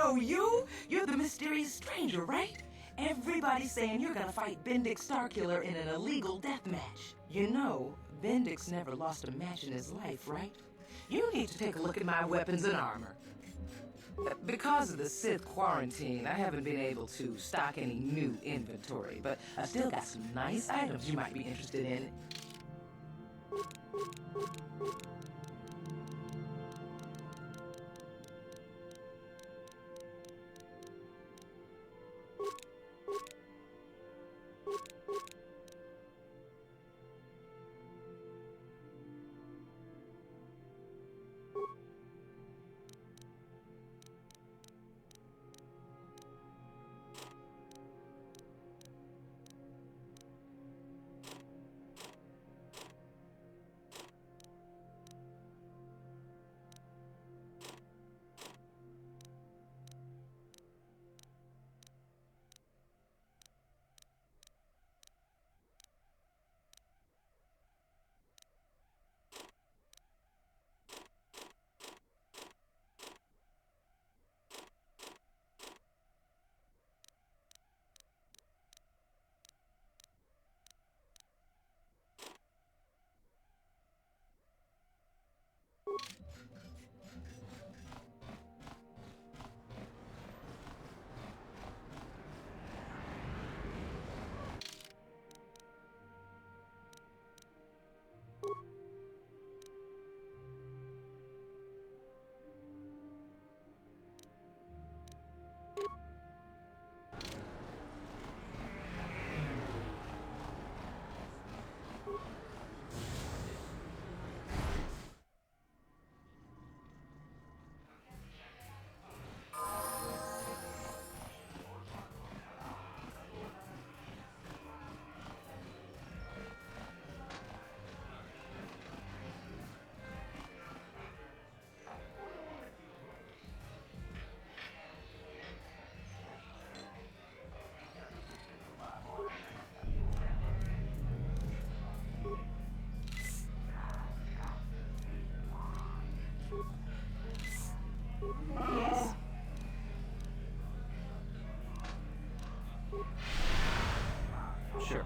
know you. You're the mysterious stranger, right? Everybody's saying you're gonna fight Bendak Starkiller in an illegal death match. You know, Bendak's never lost a match in his life, right? You need to take a look at my weapons and armor. Because of the Sith quarantine, I haven't been able to stock any new inventory, but I still got some nice items you might be interested in. Yes? Sure.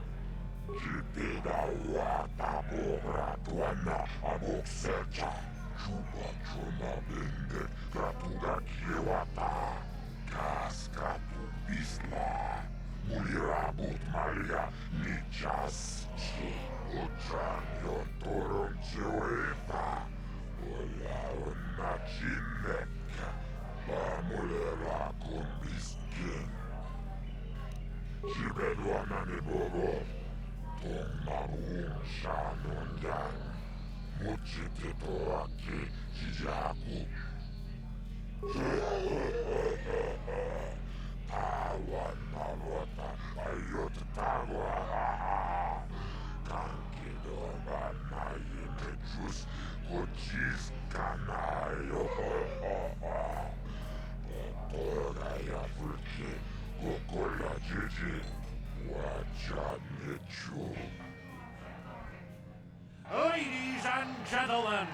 Ladies and gentlemen,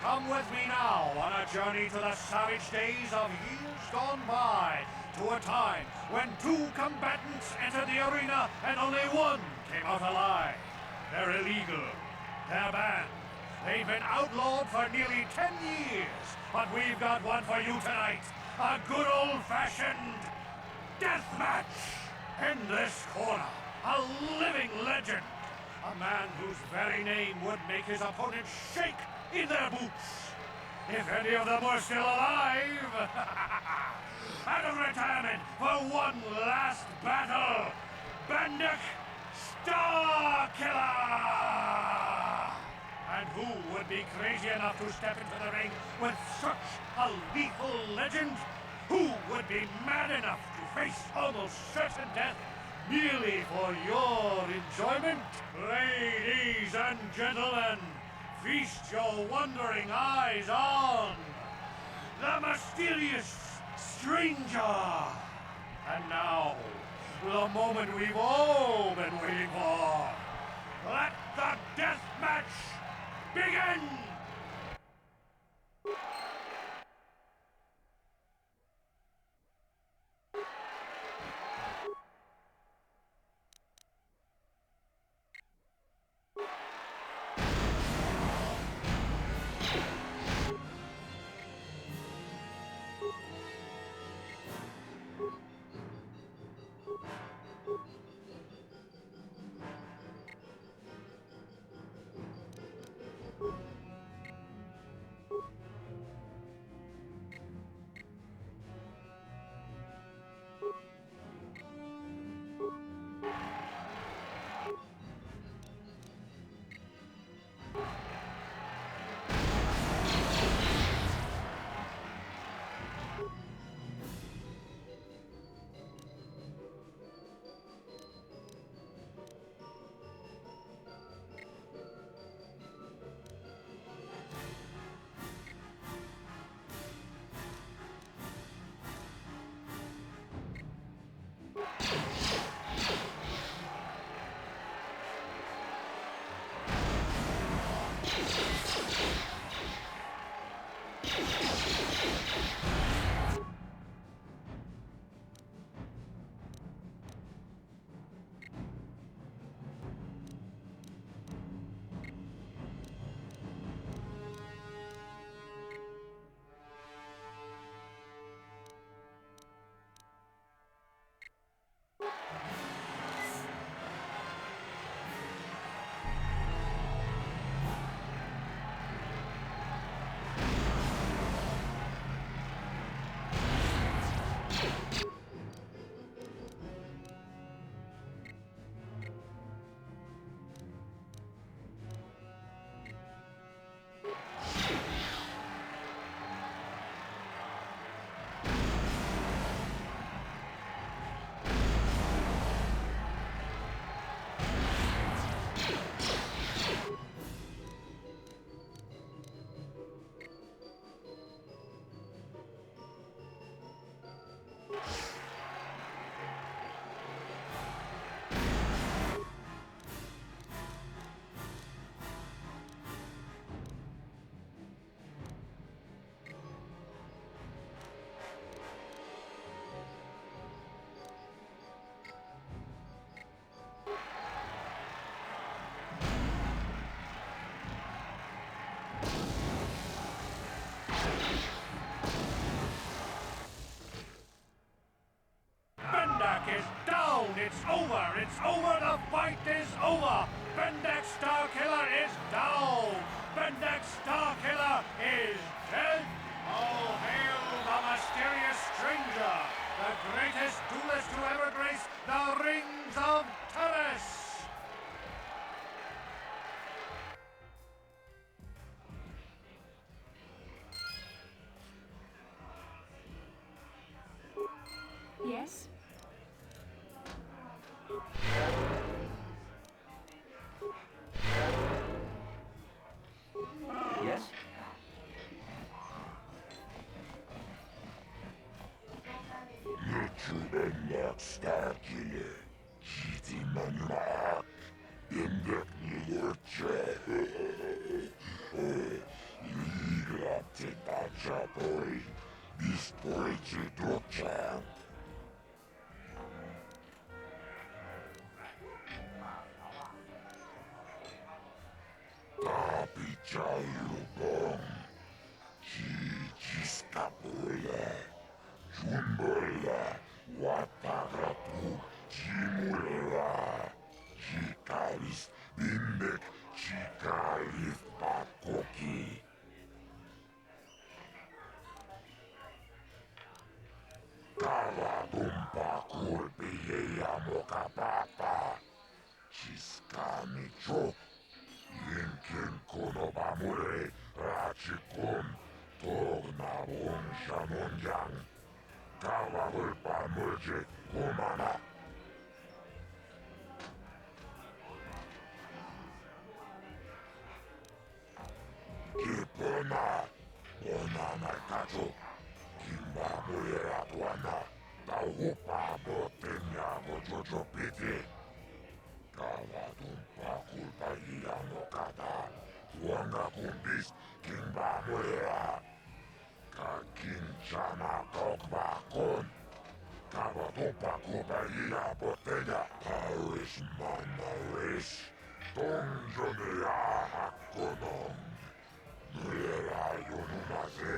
come with me now on a journey to the savage days of years gone by, to a time when two combatants entered the arena and only one came out alive. They're illegal. They're banned. They've been outlawed for nearly 10 years, but we've got one for you tonight. A good old-fashioned death match. In this corner, a living legend. A man whose very name would make his opponents shake in their boots. If any of them were still alive. Out of retirement for one last battle, Bandak Starkiller! And who would be crazy enough to step into the ring with such a lethal legend? Who would be mad enough to face almost certain death merely for your enjoyment? Ladies and gentlemen, feast your wondering eyes on the mysterious stranger. And now, the moment we've all been waiting for. Let the death match begin! greatest duelist to ever grace the rings of Taris. Yes? Yes? Bendak starkiller. Manmak. Bendak nilurche. Liglapte tachapoi. Bispoichi docha. Tapichayubong. Chichiskapula. Jumbola. Watagatu. Jimula. Chikaris. Bindek. Chikalif pakoki. Kaladumpa kurpiyeya mokapapa. Chiskamicho. Yinkin konobamure. Rachikun. Tognabon shamonyang. Kawahulpa murje kumana. Kipona. Ona markato. Kimba mulera tuana. Tauhupa botenya gojojo piti. Kawadumpa kulpa iya mokata. Tuanga kumbis. Kimba mulera. Kakinchana kokbakon. Kawadumpa kulpa iya botenya. Taris manaris. Donjonea hakonom. Mulera yonumase.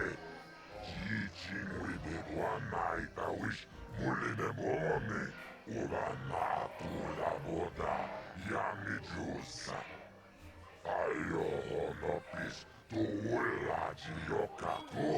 Jichin wibuana itawish. Muline bomi. Urana tula boda. Yangi jusa. Ayo honopis. Tuula jiyokaku.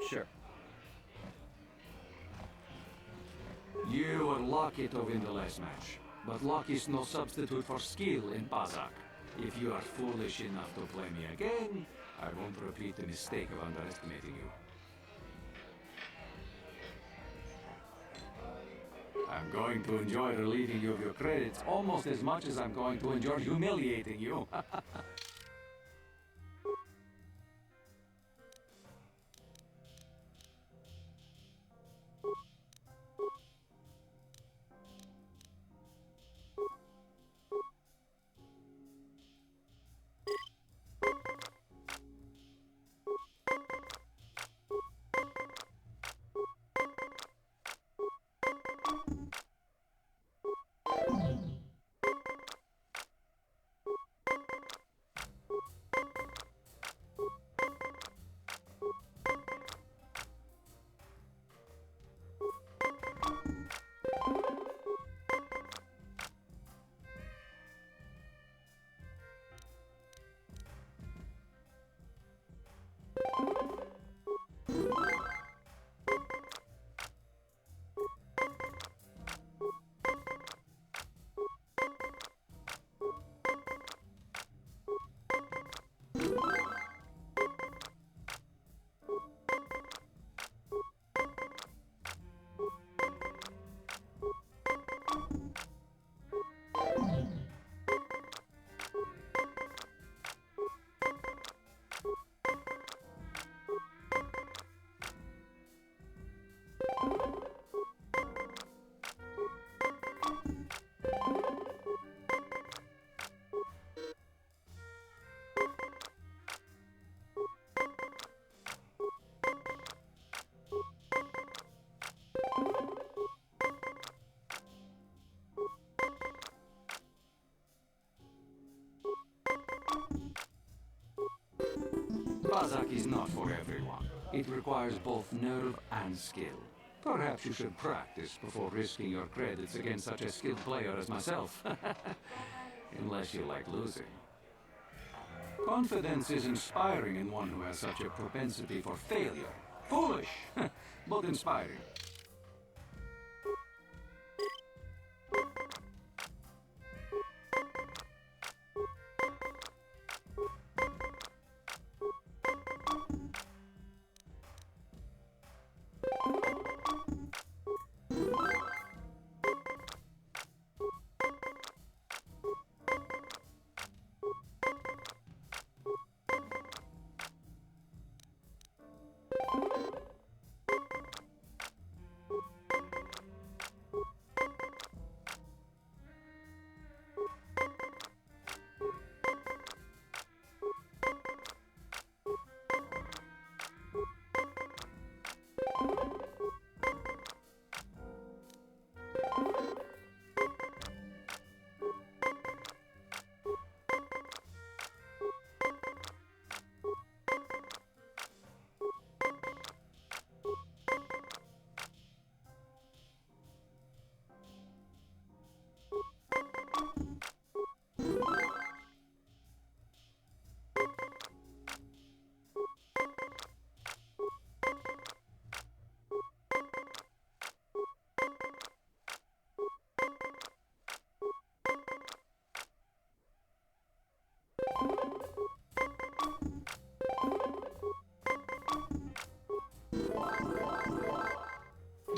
Sure. You were lucky to win the last match, but luck is no substitute for skill in bandak. If you are foolish enough to play me again, I won't repeat the mistake of underestimating you. I'm going to enjoy relieving you of your credits almost as much as I'm going to enjoy humiliating you. Bandak is not for everyone. It requires both nerve and skill. Perhaps you should practice before risking your credits against such a skilled player as myself. Unless you like losing. Confidence is inspiring in one who has such a propensity for failure. Foolish, but inspiring.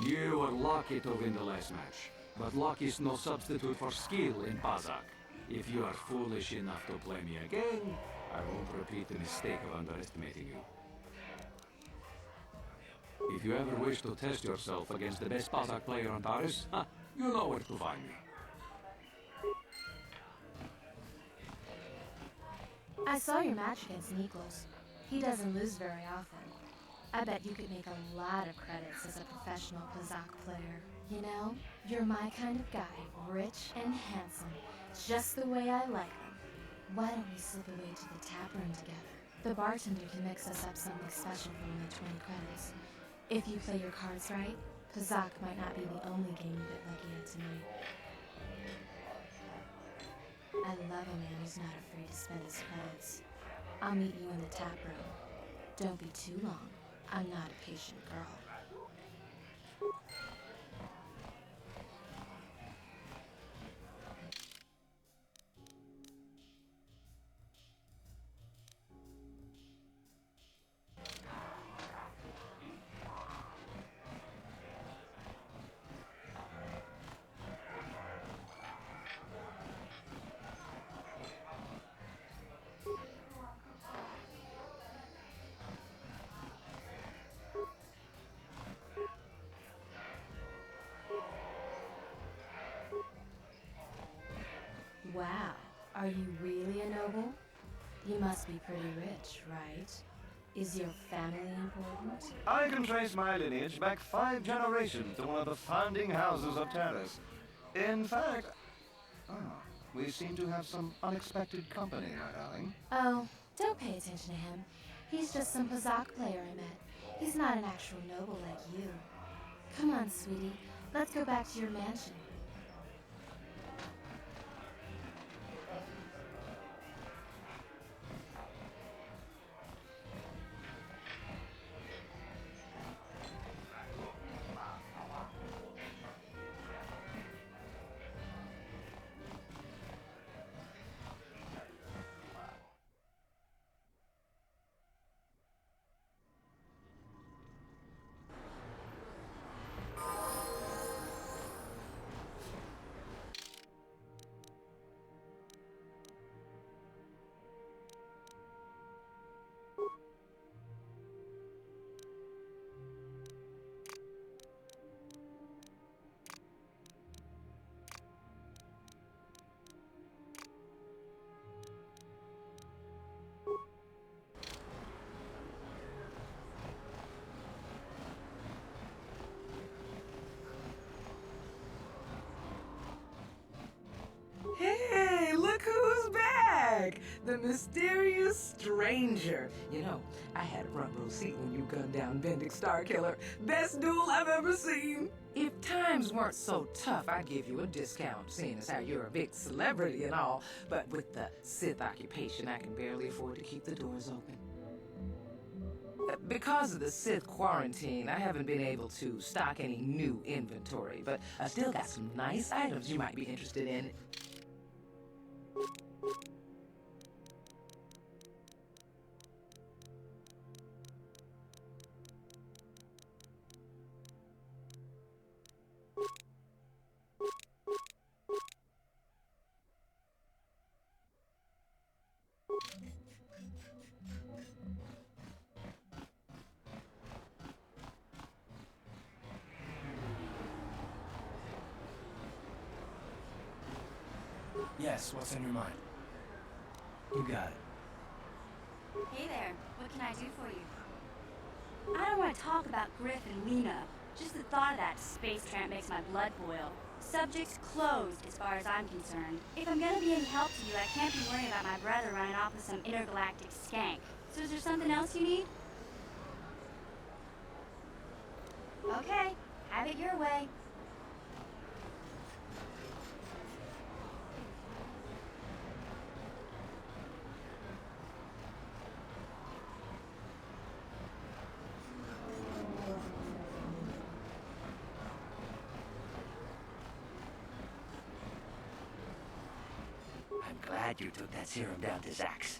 You were lucky to win the last match, but luck is no substitute for skill in Bandak. If you are foolish enough to play me again, I won't repeat the mistake of underestimating you. If you ever wish to test yourself against the best Bandak player on Taris, you know where to find me. I saw your match against Nikos. He doesn't lose very often. I bet you could make a lot of credits as a professional Bandak player. You know, you're my kind of guy, rich and handsome, just the way I like them. Why don't we slip away to the tap room together? The bartender can mix us up something special for only 20 credits. If you play your cards right, Bandak might not be the only game you get lucky at tonight. I love a man who's not afraid to spend his credits. I'll meet you in the tap room. Don't be too long. I'm not a patient girl. Wow, are you really a noble? You must be pretty rich, right? Is your family important? I can trace my lineage back 5 generations to one of the founding houses of Taris. In fact, we seem to have some unexpected company, my darling. Oh, don't pay attention to him. He's just some Bandak player I met. He's not an actual noble like you. Come on, sweetie. Let's go back to your mansion. The mysterious stranger. You know, I had a front row seat when you gunned down Bendak Starkiller. Best duel I've ever seen. If times weren't so tough, I'd give you a discount, seeing as how you're a big celebrity and all. But with the Sith occupation, I can barely afford to keep the doors open. Because of the Sith quarantine, I haven't been able to stock any new inventory, but I still got some nice items you might be interested in. Yes, what's on your mind? You got it. Hey there, what can I do for you? I don't want to talk about Griff and Lena. Just the thought of that space tramp makes my blood boil. Subject closed as far as I'm concerned. If I'm gonna be any help to you, I can't be worrying about my brother running off with some intergalactic skank. So is there something else you need? Okay, have it your way. I'm glad you took that serum down to Zax.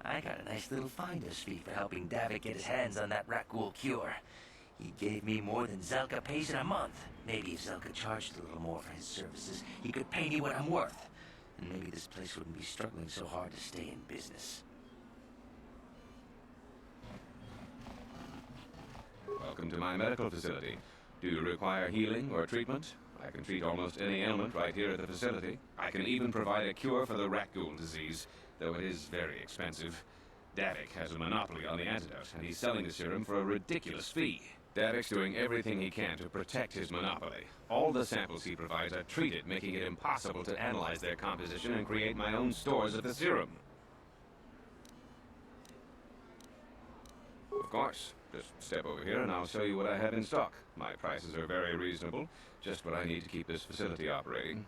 I got a nice little finder's fee for helping Davik get his hands on that Rakghoul cure. He gave me more than Zelka pays in a month. Maybe if Zelka charged a little more for his services, he could pay me what I'm worth. And maybe this place wouldn't be struggling so hard to stay in business. Welcome to my medical facility. Do you require healing or treatment? I can treat almost any ailment right here at the facility. I can even provide a cure for the Rakghoul disease, though it is very expensive. Davik has a monopoly on the antidote, and he's selling the serum for a ridiculous fee. Davik's doing everything he can to protect his monopoly. All the samples he provides are treated, making it impossible to analyze their composition and create my own stores of the serum. Of course. Just step over here and I'll show you what I have in stock. My prices are very reasonable, just what I need to keep this facility operating.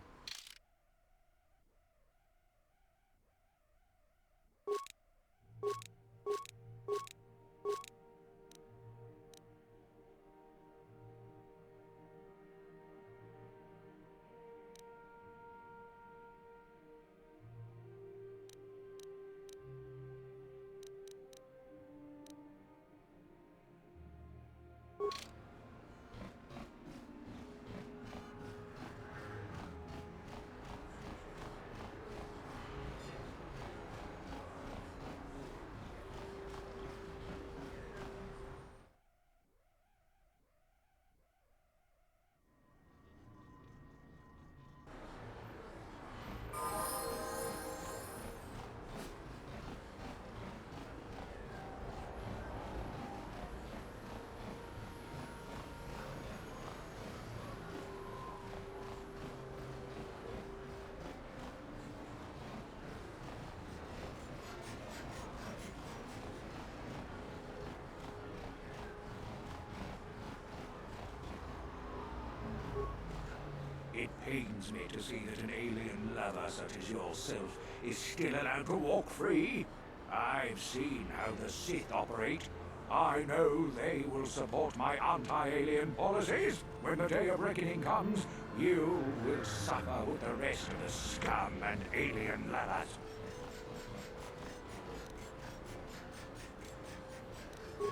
It pains me to see that an alien lover such as yourself is still allowed to walk free. I've seen how the Sith operate. I know they will support my anti-alien policies. When the day of reckoning comes, you will suffer with the rest of the scum and alien lovers.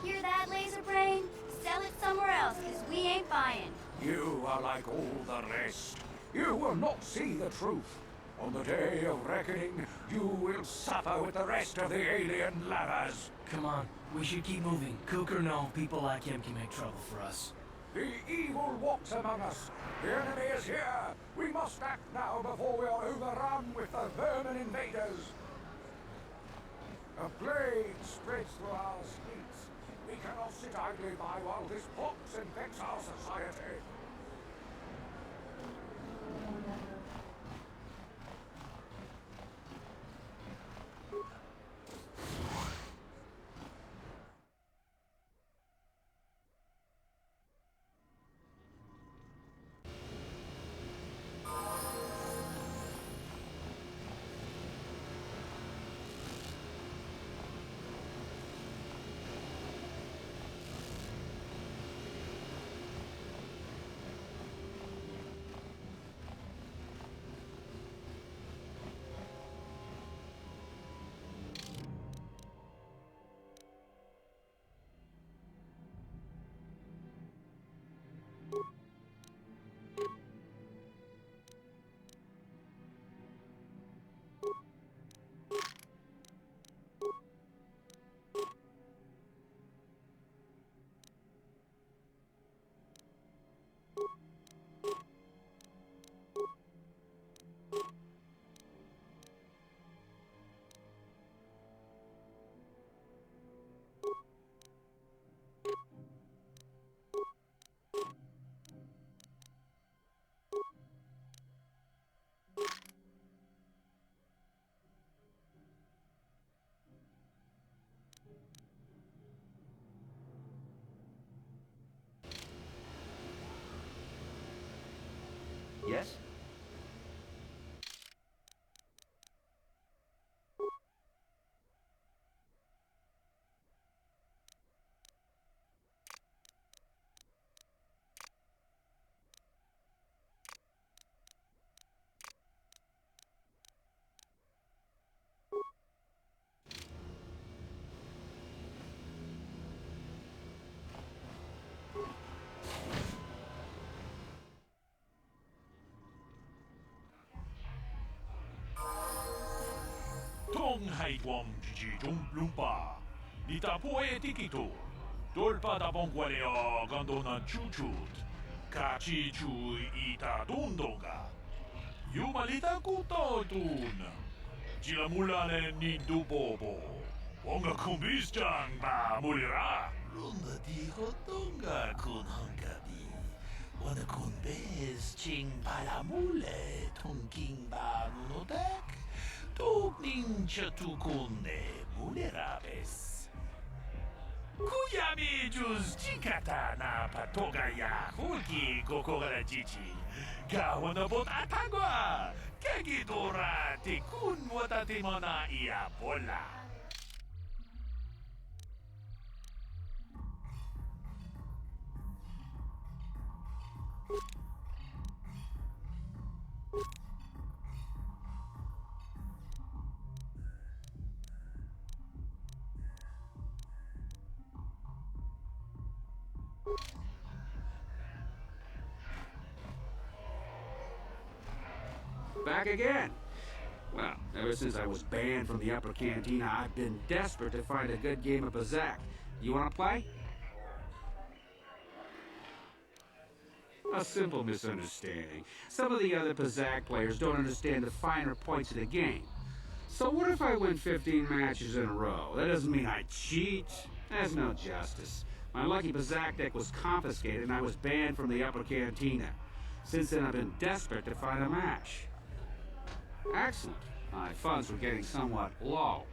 Hear that, laser brain? Sell it somewhere else, cause we ain't buying. You are like all the rest. You will not see the truth. On the day of reckoning, you will suffer with the rest of the alien lovers. Come on, we should keep moving. Kook or no, people like him can make trouble for us. The evil walks among us. The enemy is here. We must act now before we are overrun with the vermin invaders. A plague spreads through our streets. We cannot sit idly by while this pox infects our society. Yes? Tong haitwam jiji lumpa. Nita poe tikito. Dolpa da bongwaleo gondona chuchut. Kachi chu ita dundonga. Yumalita kuto tun. Jilamulane ni dubobo. Wonga kumbistan ba mulira. Runda di hotonga kun hankabi. Wana kun bez ching palamule tongking ba nunotek. Tugning chatukunde mulerabes. Kuyami juz chikata na patogaya hulki kokora jichi. Gawana bot atagwa. Kagidora tikun watatimona ia bola. Back again. Well, ever since I was banned from the upper cantina, I've been desperate to find a good game of Bazak. You want to play? A simple misunderstanding. Some of the other Bazak players don't understand the finer points of the game. So what if I win 15 matches in a row? That doesn't mean I cheat. There's no justice. My lucky Bazak deck was confiscated and I was banned from the upper cantina. Since then, I've been desperate to find a match. Excellent. My funds were getting somewhat low.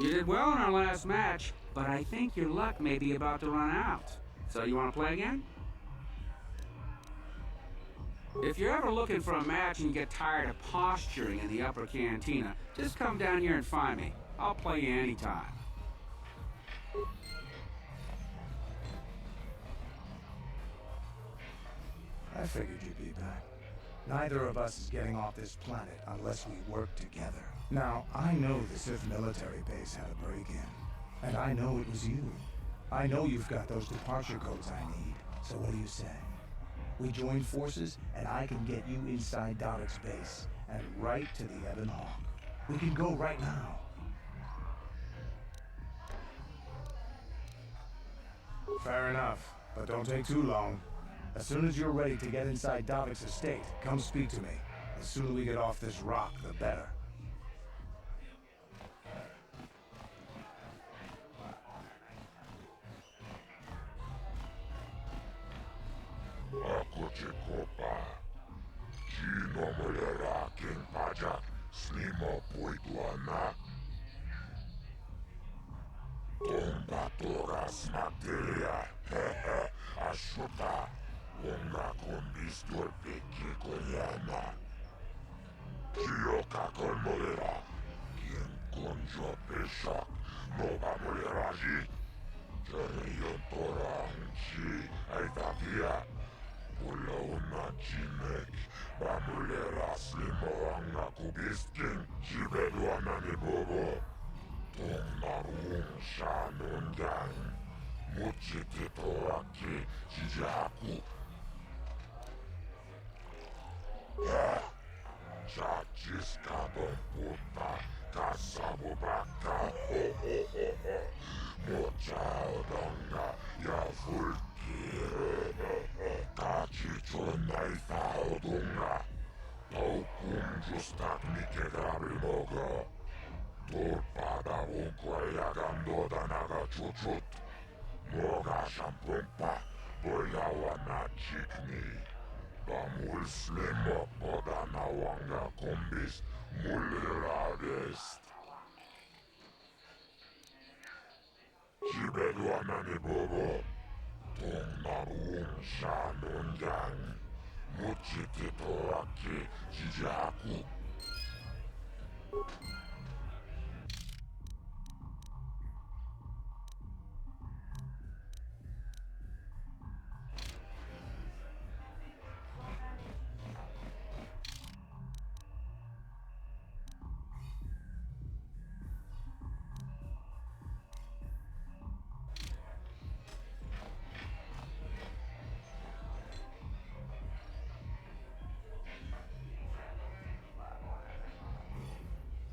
You did well in our last match, but I think your luck may be about to run out. So you want to play again? If you're ever looking for a match and you get tired of posturing in the upper cantina, just come down here and find me. I'll play you anytime. I figured you'd be back. Neither of us is getting off this planet unless we work together. Now, I know the Sith military base had a break-in. And I know it was you. I know you've got those departure codes I need. So what do you say? We join forces, and I can get you inside Dalek's base, and right to the Ebon Hawk. We can go right now. Fair enough, but don't take too long. As soon as you're ready to get inside Dalek's estate, come speak to me. The sooner we get off this rock, the better. Ako ci kopa. Gino mulera king pajak. Snimo puituana. Tomba toras materia. Hehe. Ashuta. Unga kombistur piki koyana. Gio kakon mulera. King konjo peshak. Nova mulera ji. Jariyon torang ji. Aitakia. Ulauna Jinek, Bamulera Slimoanga Kubiskin, Jibeduana ni Bobo, Tongarung Shanungang, Muchititoaki, Jijaku. Chachis Kabon Puta, Kasabubaka, Mochaudonga, Yavulki. Kachichonai Faudunga, Taukum Justak Mikegabrimogo, Turpada Unquayagando Danaga Chuchut, Moga Shampumpa, Boyawana Chikni, Bamul Slimo Podanawanga Kumbis, Muliradest. Jibeduanani Bobo. Tongarung Shanungang, Muchititoaki, Jijaku.